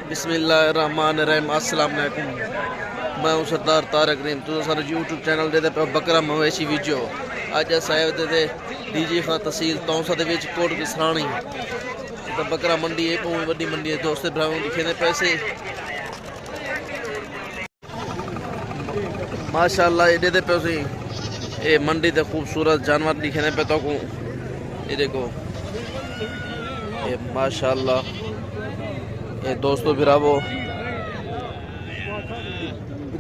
बिस्मिल्लाहिर्रहमानिर्रहीम। अस्सलाम वालेकुम। मैं हूं सरदार तारक रहीम। तुम सारे यूट्यूब चैनल दे पे बकरा मवेशी वीडियो अज साहब दे डीजी खां तहसील तौंसा दे विच कोट किसरानी तो बकरा मंडी है बहुत बड़ी मंडी है। दोस्त भराओं लिखे ने पैसे माशाअल्लाह एडे दे पैसे ये मंडी ते खूबसूरत जानवर लिखे ने पे तो को ये देखो ये माशाअल्लाह ये दोस्तों बिरावो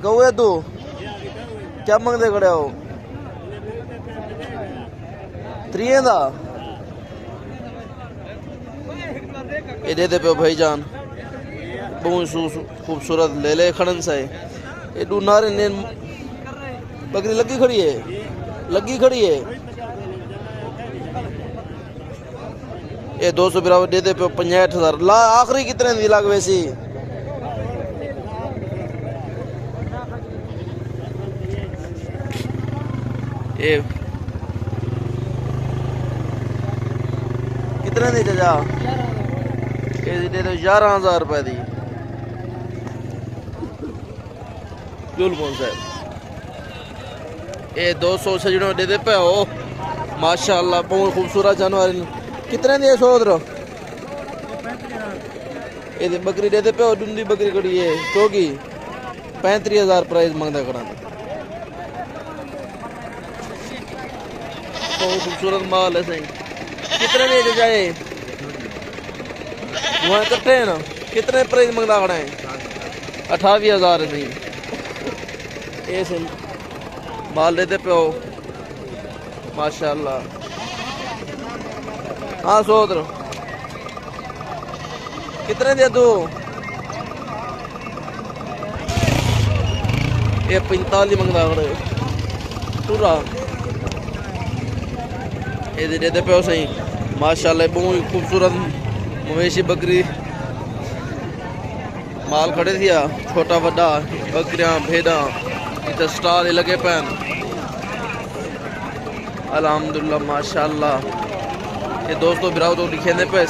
कौए तू क्या मंगते खड़े हो त्रिये दा ये दे पे भाईजान बहुत खूबसूरत ले ले खड़न से ये दू नारे ने बकरी लगी खड़ी है ये 200 बिरावर दे दे पे 65,000 ला आखिरी कितने दी लग वैसी ये कितने दी जा ये दे दो 11,000 रुपए दी बिल्कुल सर ये 200 सजनों दे दे पे हो माशाअल्लाह बहुत खूबसूरत जानवर कितने दी सोदर ये बकरी दे दे पे हो डूंडी बकरी कड़ी है चौकी 35,000 प्राइस मांगता करा बहुत खूबसूरत माल है सही कितने दे जाए वहाँ इकट्ठे है ना कितने प्राइस मांगता खड़ा है 28,000 सही ये से माल देते पे हो माशाअल्लाह। हाँ सोदर कितने दे दो ये 45 मंगता खड़े पूरा ये देते पे हो सही माशाअल्लाह बहुत खूबसूरत मवेशी बकरी माल खड़े थी छोटा बड़ा बकरियां भेड़ा इधर स्टार लगे पैन अल्हम्दुलिल्लाह माशाअल्लाह। ये दोस्तों बिराव तो लिखे ने पे